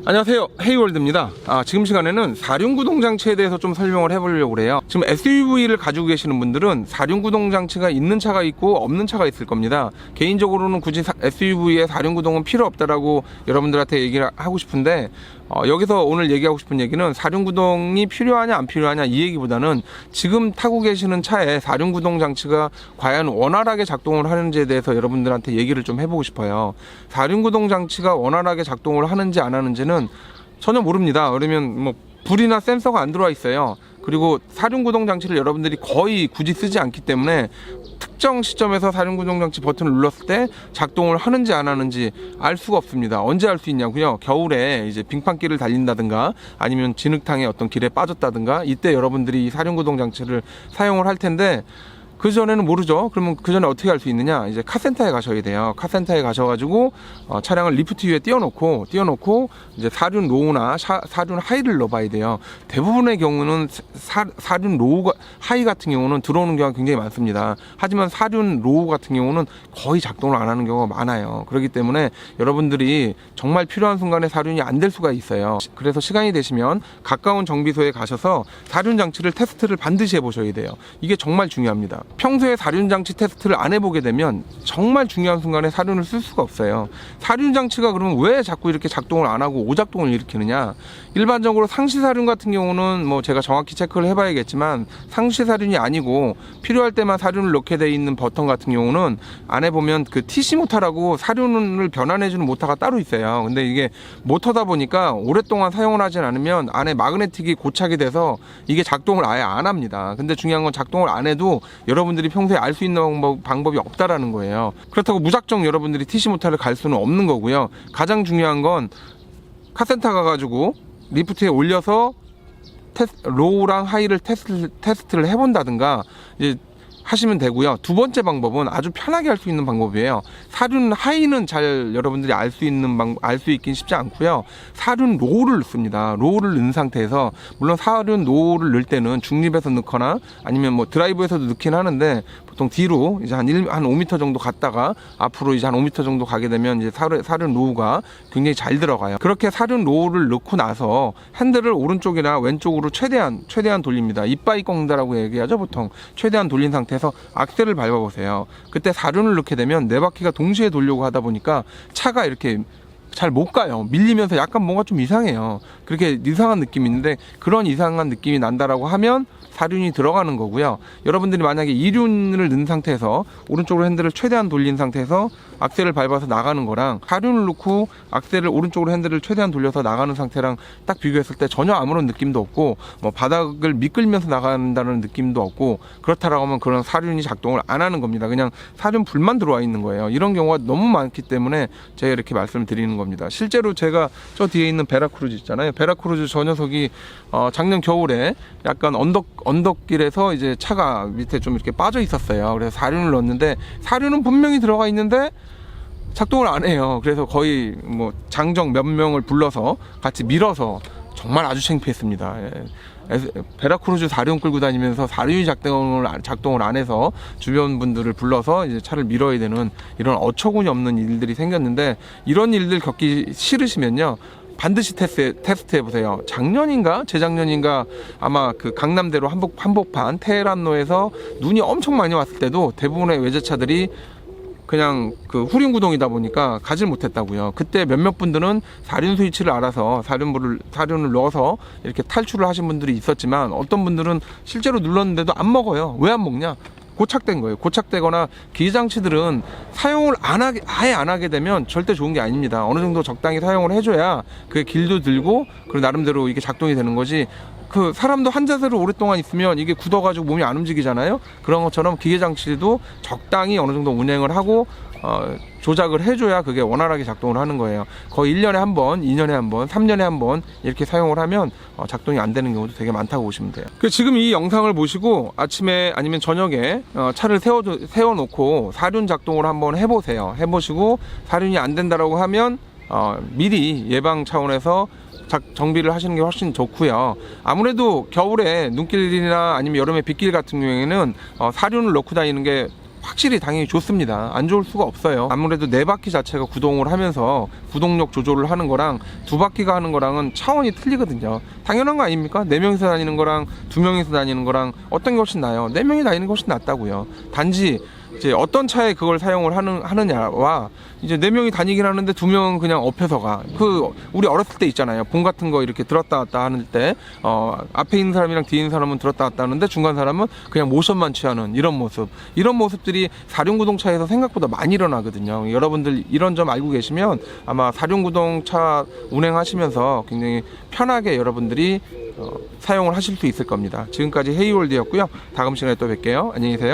안녕하세요, 헤이월드입니다. 지금 시간에는 사륜구동 장치에 대해서 좀 설명을 해보려고 해요. 지금 SUV를 가지고 계시는 분들은 사륜구동 장치가 있는 차가 있고 없는 차가 있을 겁니다. 개인적으로는 굳이 SUV에 사륜구동은 필요 없다라고 여러분들한테 얘기를 하고 싶은데, 여기서 오늘 얘기하고 싶은 얘기는 사륜구동이 필요하냐 안 필요하냐 이 얘기보다는 지금 타고 계시는 차에 사륜구동 장치가 과연 원활하게 작동을 하는지에 대해서 여러분들한테 얘기를 좀 해보고 싶어요. 사륜구동 장치가 원활하게 작동을 하는지 안 하는지는 전혀 모릅니다. 그러면 뭐 불이나 센서가 안 들어와 있어요. 그리고 사륜구동 장치를 여러분들이 거의 굳이 쓰지 않기 때문에 특정 시점에서 사륜구동 장치 버튼을 눌렀을 때 작동을 하는지 안 하는지 알 수가 없습니다. 언제 알 수 있냐고요? 겨울에 이제 빙판길을 달린다든가 아니면 진흙탕에 어떤 길에 빠졌다든가 이때 여러분들이 이 사륜구동 장치를 사용을 할 텐데, 그 전에는 모르죠. 그러면 그 전에 어떻게 할 수 있느냐? 이제 카센터에 가셔야 돼요. 카센터에 가셔가지고 차량을 리프트 위에 띄워놓고 이제 사륜 로우나 사륜 하이를 넣어봐야 돼요. 대부분의 경우는 사륜 로우 하이 같은 경우는 들어오는 경우가 굉장히 많습니다. 하지만 사륜 로우 같은 경우는 거의 작동을 안 하는 경우가 많아요. 그렇기 때문에 여러분들이 정말 필요한 순간에 사륜이 안 될 수가 있어요. 그래서 시간이 되시면 가까운 정비소에 가셔서 사륜 장치를 테스트를 반드시 해보셔야 돼요. 이게 정말 중요합니다. 평소에 사륜장치 테스트를 안 해보게 되면 정말 중요한 순간에 사륜을 쓸 수가 없어요. 사륜장치가 그러면 왜 자꾸 이렇게 작동을 안 하고 오작동을 일으키느냐? 일반적으로 상시 사륜 같은 경우는 뭐 제가 정확히 체크를 해봐야겠지만 상시 사륜이 아니고 필요할 때만 사륜을 넣게 돼 있는 버튼 같은 경우는 안에 보면 그 TC 모터라고 사륜을 변환해주는 모터가 따로 있어요. 근데 이게 모터다 보니까 오랫동안 사용을 하진 않으면 안에 마그네틱이 고착이 돼서 이게 작동을 아예 안 합니다. 근데 중요한 건 작동을 안 해도 여러분들이 평소에 알 수 있는 방법이 없다라는 거예요. 그렇다고 무작정 여러분들이 TC 모터를 갈 수는 없는 거고요. 가장 중요한 건 카센터 가가지고 리프트에 올려서 로우랑 하이를 테스트를 해본다든가 이제 하시면 되고요. 두 번째 방법은 아주 편하게 할 수 있는 방법이에요. 사륜 하이는 잘 여러분들이 알 수 있긴 쉽지 않고요. 사륜 로우를 씁니다. 로우를 넣은 상태에서, 물론 사륜 로우를 넣을 때는 중립에서 넣거나 아니면 뭐 드라이브에서도 넣긴 하는데, 보통 뒤로 이제 한 5m 정도 갔다가 앞으로 이제 한 5m 정도 가게 되면 이제 사륜 로우가 굉장히 잘 들어가요. 그렇게 사륜 로우를 넣고 나서 핸들을 오른쪽이나 왼쪽으로 최대한 돌립니다. 이빠이 꺾는다라고 얘기하죠. 보통 최대한 돌린 상태에서 악셀을 밟아보세요. 그때 사륜을 넣게 되면 네 바퀴가 동시에 돌려고 하다 보니까 차가 이렇게 잘 못 가요. 밀리면서 약간 뭔가 좀 이상해요. 그렇게 이상한 느낌이 있는데, 그런 이상한 느낌이 난다라고 하면 사륜이 들어가는 거고요. 여러분들이 만약에 2륜을 넣은 상태에서 오른쪽으로 핸들을 최대한 돌린 상태에서 악셀을 밟아서 나가는 거랑, 사륜을 넣고 악셀을 오른쪽으로 핸들을 최대한 돌려서 나가는 상태랑 딱 비교했을 때 전혀 아무런 느낌도 없고, 뭐 바닥을 미끌면서 나간다는 느낌도 없고, 그렇다라고 하면 그런 사륜이 작동을 안 하는 겁니다. 그냥 사륜 불만 들어와 있는 거예요. 이런 경우가 너무 많기 때문에 제가 이렇게 말씀을 드리는 겁니다. 실제로 제가 저 뒤에 있는 베라크루즈 있잖아요. 베라크루즈 저 녀석이 작년 겨울에 약간 언덕길에서 이제 차가 밑에 좀 이렇게 빠져 있었어요. 그래서 사륜을 넣었는데 사륜은 분명히 들어가 있는데 작동을 안 해요. 그래서 거의 뭐 장정 몇 명을 불러서 같이 밀어서 정말 아주 창피했습니다. 베라크루즈 사륜 끌고 다니면서 사륜이 작동을 안 해서 주변 분들을 불러서 이제 차를 밀어야 되는 이런 어처구니 없는 일들이 생겼는데, 이런 일들 겪기 싫으시면요, 반드시 테스트 해보세요. 작년인가 재작년인가 아마 그 강남대로 한복판 테헤란로에서 눈이 엄청 많이 왔을 때도 대부분의 외제차들이 그냥 그 후륜구동이다 보니까 가질 못했다고요. 그때 몇몇 분들은 사륜 스위치를 알아서 사륜을 넣어서 이렇게 탈출을 하신 분들이 있었지만, 어떤 분들은 실제로 눌렀는데도 안 먹어요. 왜 안 먹냐? 고착된 거예요. 고착되거나 기계장치들은 사용을 아예 안 하게 되면 절대 좋은 게 아닙니다. 어느 정도 적당히 사용을 해줘야 그게 길도 들고 그리고 나름대로 이게 작동이 되는 거지, 그 사람도 한 자세로 오랫동안 있으면 이게 굳어가지고 몸이 안 움직이잖아요. 그런 것처럼 기계장치도 적당히 어느 정도 운행을 하고 조작을 해줘야 그게 원활하게 작동을 하는 거예요. 거의 1년에 한 번, 2년에 한 번, 3년에 한 번 이렇게 사용을 하면 작동이 안 되는 경우도 되게 많다고 보시면 돼요. 지금 이 영상을 보시고 아침에 아니면 저녁에 차를 세워놓고 사륜 작동을 한번 해보세요. 해보시고 사륜이 안 된다라고 하면 미리 예방 차원에서 정비를 하시는 게 훨씬 좋고요. 아무래도 겨울에 눈길이나 아니면 여름에 빗길 같은 경우에는 사륜을 넣고 다니는 게 확실히 당연히 좋습니다. 안 좋을 수가 없어요. 아무래도 4바퀴 자체가 구동을 하면서 구동력 조절을 하는 거랑 2바퀴가 하는 거랑은 차원이 틀리거든요. 당연한 거 아닙니까? 4명이서 다니는 거랑 2명이서 다니는 거랑 어떤 게 훨씬 나아요? 4명이 다니는 게 훨씬 낫다고요. 단지 이제 어떤 차에 그걸 사용을 하느냐와 이제 4명이 다니긴 하는데 2명은 그냥 업혀서 가. 우리 어렸을 때 있잖아요. 봉 같은 거 이렇게 들었다 놨다 하는 때 앞에 있는 사람이랑 뒤에 있는 사람은 들었다 놨다 하는데 중간 사람은 그냥 모션만 취하는 이런 모습들이 4륜구동차에서 생각보다 많이 일어나거든요. 여러분들 이런 점 알고 계시면 아마 4륜구동차 운행하시면서 굉장히 편하게 여러분들이 사용을 하실 수 있을 겁니다. 지금까지 헤이월드였고요. 다음 시간에 또 뵐게요. 안녕히 계세요.